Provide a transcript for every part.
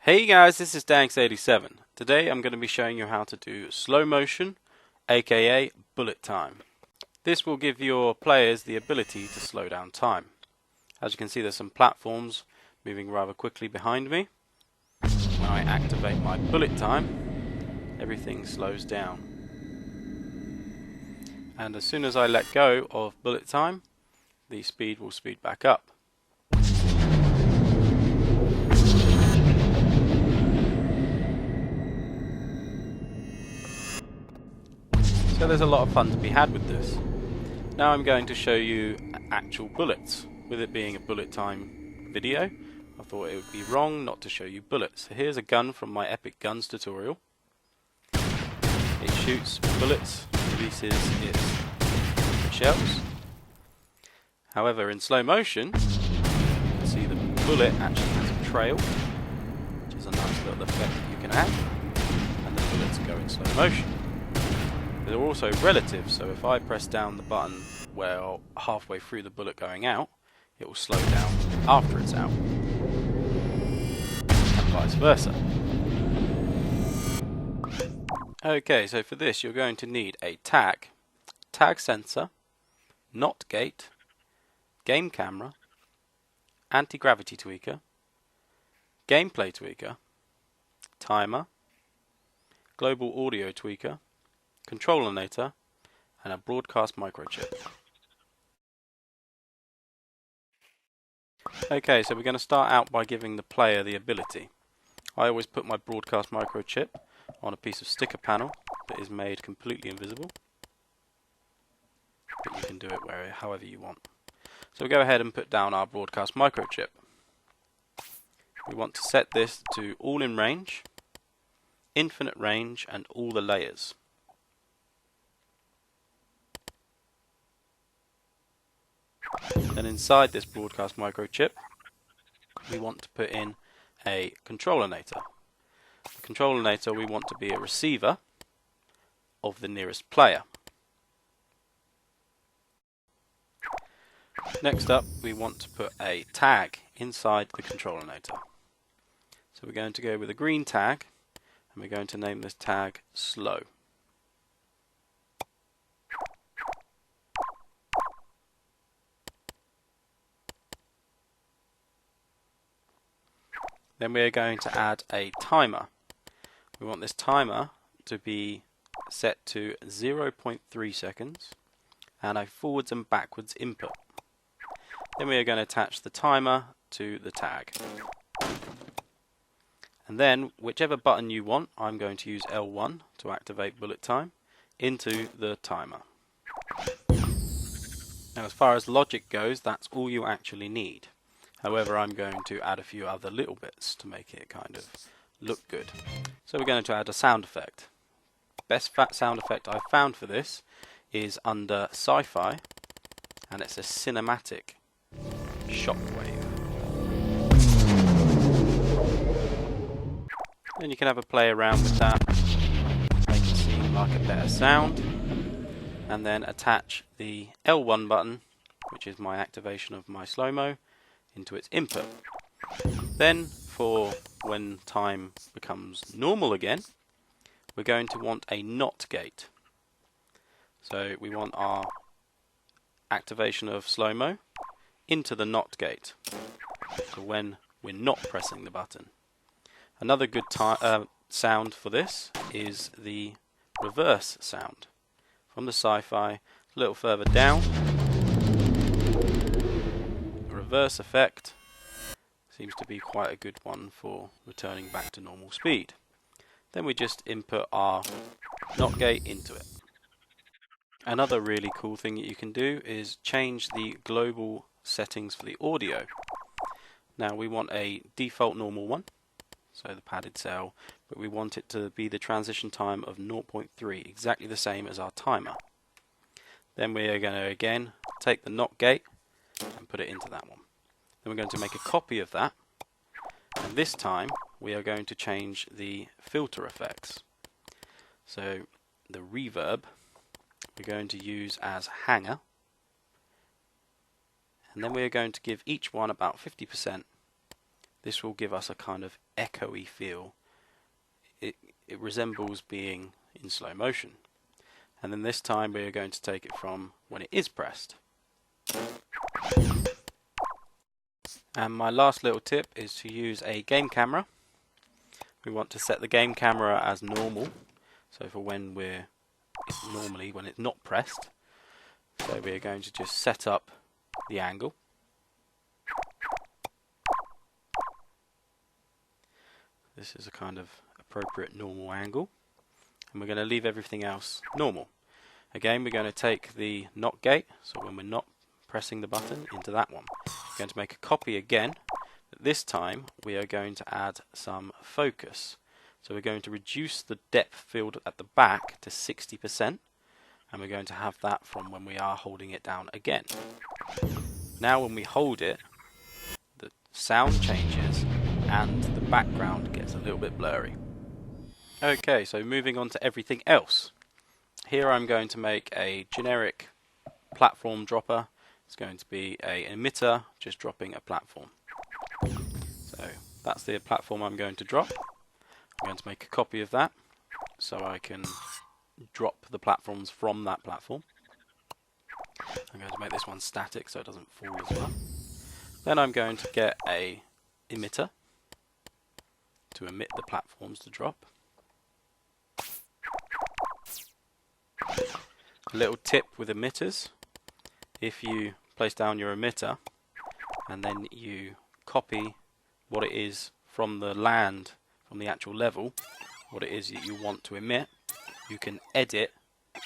Hey guys, this is Danks87. Today I'm going to be showing you how to do slow motion, aka bullet time. This will give your players the ability to slow down time. As you can see, there's some platforms moving rather quickly behind me. When I activate my bullet time, everything slows down. And as soon as I let go of bullet time, the speed will speed back up. So there's a lot of fun to be had with this. Now I'm going to show you actual bullets. With it being a bullet time video, I thought it would be wrong not to show you bullets. So here's a gun from my Epic Guns tutorial. It shoots bullets, releases its shells. However, in slow motion, you can see the bullet actually has a trail, which is a nice little effect that you can add, and the bullets go in slow motion. They're also relative, so if I press down the button where halfway through the bullet going out, it will slow down after it's out, and vice versa. Okay, so for this you're going to need a tag sensor, NOT gate, game camera, anti-gravity tweaker, gameplay tweaker, timer, global audio tweaker, controllinator, and a broadcast microchip. Okay, so we're going to start out by giving the player the ability. I always put my broadcast microchip on a piece of sticker panel that is made completely invisible, but you can do it however you want. So we'll go ahead and put down our broadcast microchip. We want to set this to all in range, infinite range, and all the layers. Then inside this broadcast microchip, we want to put in a controllinator. The controllinator we want to be a receiver of the nearest player. Next up, we want to put a tag inside the controllinator. So we're going to go with a green tag, and we're going to name this tag slow. Then we are going to add a timer. We want this timer to be set to 0.3 seconds and a forwards and backwards input. Then we are going to attach the timer to the tag. And then whichever button you want, I'm going to use L1 to activate bullet time, into the timer. Now as far as logic goes, that's all you actually need. However, I'm going to add a few other little bits to make it kind of look good. So we're going to add a sound effect. Best sound effect I've found for this is under Sci-Fi, and it's a cinematic shockwave. Then you can have a play around with that, make it seem like a better sound, and then attach the L1 button, which is my activation of my slow-mo, into its input. Then for when time becomes normal again, we're going to want a NOT gate. So we want our activation of slow-mo into the NOT gate, so when we're not pressing the button. Another good sound for this is the reverse sound. From the Sci-Fi, a little further down, reverse effect seems to be quite a good one for returning back to normal speed. Then we just input our NOT gate into it. Another really cool thing that you can do is change the global settings for the audio. Now we want a default normal one, so the padded cell, but we want it to be the transition time of 0.3, exactly the same as our timer. Then we are going to again take the NOT gate and put it into that one. Then we're going to make a copy of that, and this time we are going to change the filter effects. So the reverb we're going to use as hanger, and then we are going to give each one about 50% this will give us a kind of echoey feel. It resembles being in slow motion. And then this time we are going to take it from when it is pressed. And my last little tip is to use a game camera. We want to set the game camera as normal, so for when when it's not pressed. So we are going to just set up the angle. This is a kind of appropriate normal angle, and we're going to leave everything else normal. Again, we're going to take the NOT gate, so when we're not pressing the button, into that one. We're going to make a copy again, but this time we are going to add some focus. So we're going to reduce the depth field at the back to 60%, and we're going to have that from when we are holding it down again. Now when we hold it, the sound changes and the background gets a little bit blurry. Okay, so moving on to everything else. Here I'm going to make a generic platform dropper. It's going to be an emitter just dropping a platform. So that's the platform I'm going to drop. I'm going to make a copy of that so I can drop the platforms from that platform. I'm going to make this one static so it doesn't fall as well. Then I'm going to get a emitter to emit the platforms to drop. A little tip with emitters: if you place down your emitter and then you copy what it is from the land, from the actual level, what it is that you want to emit, you can edit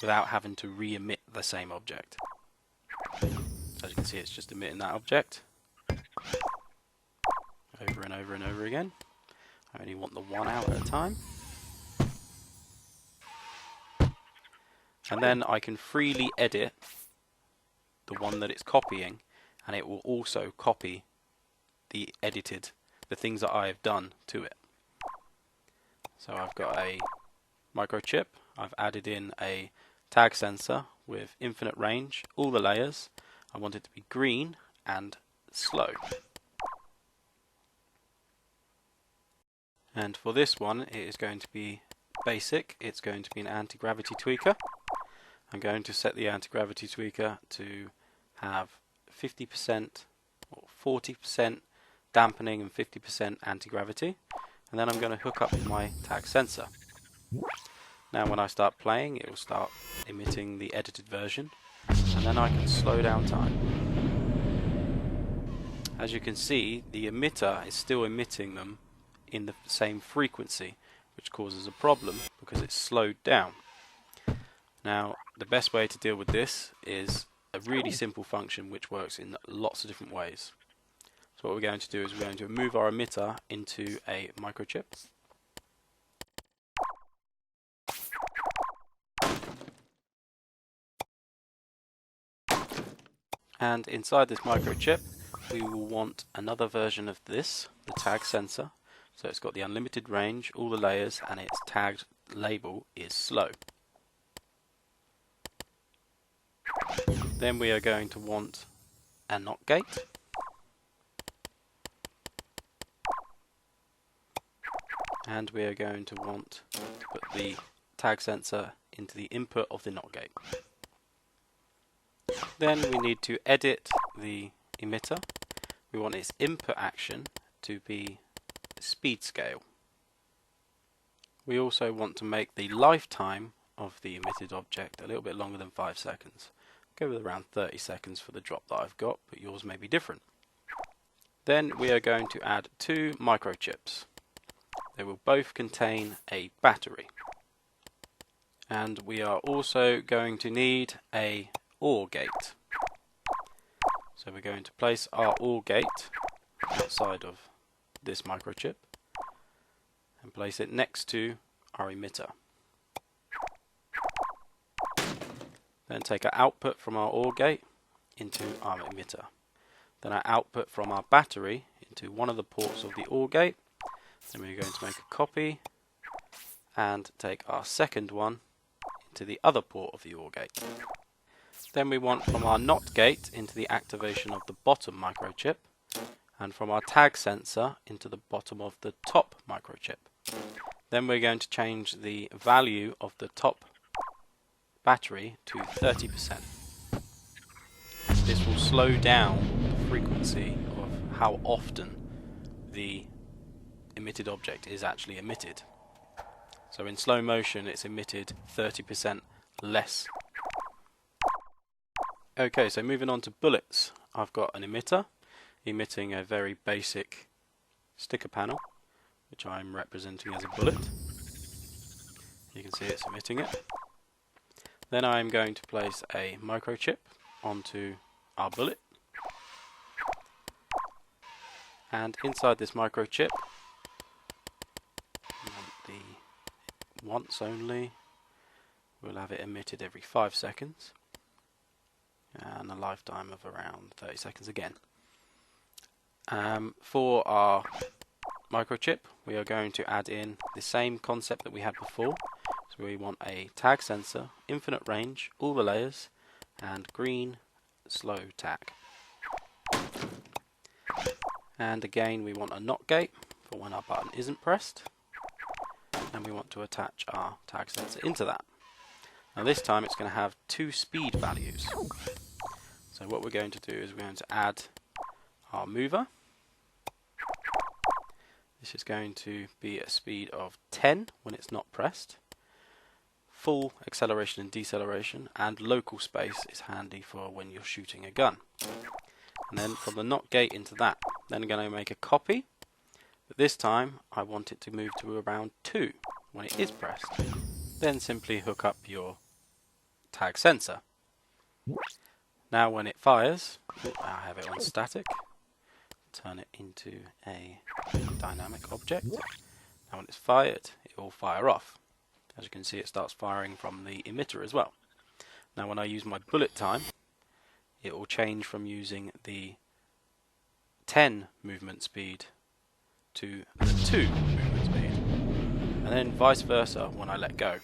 without having to re-emit the same object. As you can see, it's just emitting that object over and over and over again. I only want the one out at a time. And then I can freely edit the one that it's copying, and it will also copy the things that I have done to it. So I've got a microchip, I've added in a tag sensor with infinite range, all the layers. I want it to be green and slow. And for this one, it is going to be basic. It's going to be an anti-gravity tweaker. I'm going to set the anti-gravity tweaker to have 50% or 40% dampening and 50% anti-gravity. And then I'm going to hook up my tag sensor. Now when I start playing, it will start emitting the edited version, and then I can slow down time. As you can see, the emitter is still emitting them in the same frequency, which causes a problem because it's slowed down. Now, the best way to deal with this is a really simple function which works in lots of different ways. So what we're going to do is we're going to move our emitter into a microchip. And inside this microchip, we will want another version of this, the tag sensor. So it's got the unlimited range, all the layers, and its tagged label is slow. Then we are going to want a NOT gate. And we are going to want to put the tag sensor into the input of the NOT gate. Then we need to edit the emitter. We want its input action to be speed scale. We also want to make the lifetime of the emitted object a little bit longer than 5 seconds. Go with around 30 seconds for the drop that I've got, but yours may be different. Then we are going to add 2 microchips. They will both contain a battery. And we are also going to need a OR gate. So we're going to place our OR gate outside of this microchip and place it next to our emitter. Then take our output from our OR gate into our emitter. Then our output from our battery into one of the ports of the OR gate. Then we're going to make a copy and take our second one into the other port of the OR gate. Then we want from our NOT gate into the activation of the bottom microchip, and from our tag sensor into the bottom of the top microchip. Then we're going to change the value of the top battery to 30%. This will slow down the frequency of how often the emitted object is actually emitted. So in slow motion it's emitted 30% less. Okay, so moving on to bullets. I've got an emitter emitting a very basic sticker panel, which I'm representing as a bullet. You can see it's emitting it. Then I'm going to place a microchip onto our bullet. And inside this microchip, we want the once only. We'll have it emitted every 5 seconds. And a lifetime of around 30 seconds again. For our microchip, we are going to add in the same concept that we had before. So we want a tag sensor, infinite range, all the layers, and green slow tag. And again we want a NOT gate for when our button isn't pressed, and we want to attach our tag sensor into that. Now this time it's going to have 2 speed values. So what we're going to do is we're going to add our mover. This is going to be a speed of 10 when it's not pressed. Full acceleration and deceleration, and local space is handy for when you're shooting a gun. And then from the NOT gate into that, then I'm going to make a copy, but this time I want it to move to around 2 when it is pressed. Then simply hook up your tag sensor. Now when it fires, I have it on static, turn it into a dynamic object. Now when it's fired, it will fire off. As you can see, it starts firing from the emitter as well. Now when I use my bullet time, it will change from using the 10 movement speed to the 2 movement speed, and then vice versa when I let go.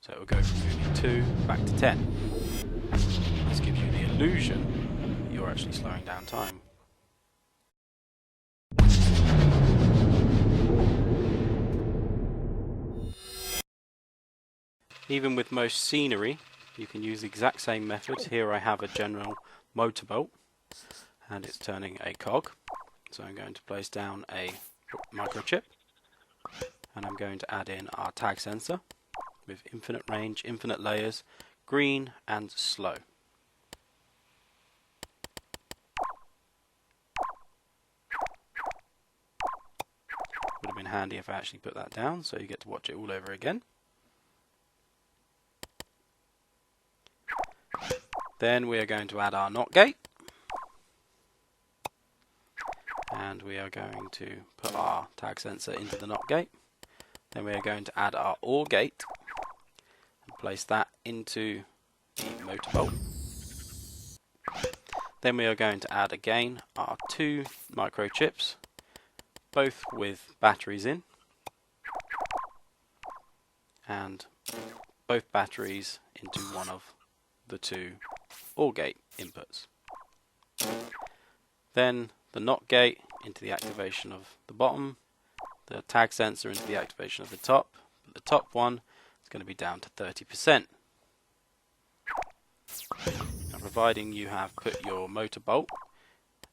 So it will go from moving 2 back to 10. This gives you the illusion that you're actually slowing down time. Even with most scenery, you can use the exact same method. Here I have a general motorboat, and it's turning a cog. So I'm going to place down a microchip, and I'm going to add in our tag sensor with infinite range, infinite layers, green and slow. Would have been handy if I actually put that down so you get to watch it all over again. Then we are going to add our NOT gate, and we are going to put our tag sensor into the NOT gate. Then we are going to add our OR gate and place that into the motorboat. Then we are going to add again our 2 microchips, both with batteries in, and both batteries into one of the 2 OR gate inputs. Then the NOT gate into the activation of the bottom, the tag sensor into the activation of the top. The top one is going to be down to 30%. Now, providing you have put your motorboat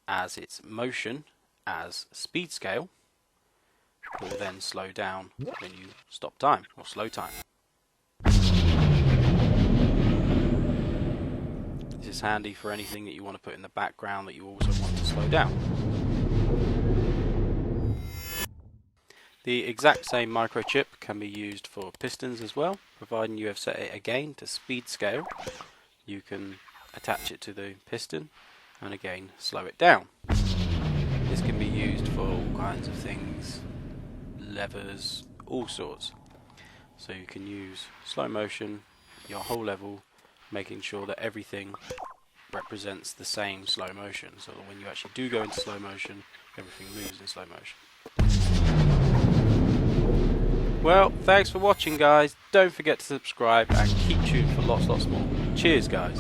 as its motion as speed scale, it will then slow down when you stop time or slow time. This is handy for anything that you want to put in the background that you also want to slow down. The exact same microchip can be used for pistons as well, providing you have set it again to speed scale. You can attach it to the piston and again slow it down. This can be used for all kinds of things, levers, all sorts. So you can use slow motion, your whole level, making sure that everything represents the same slow motion, so that when you actually do go into slow motion, everything moves in slow motion. Well, thanks for watching guys, don't forget to subscribe and keep tuned for lots more. Cheers guys.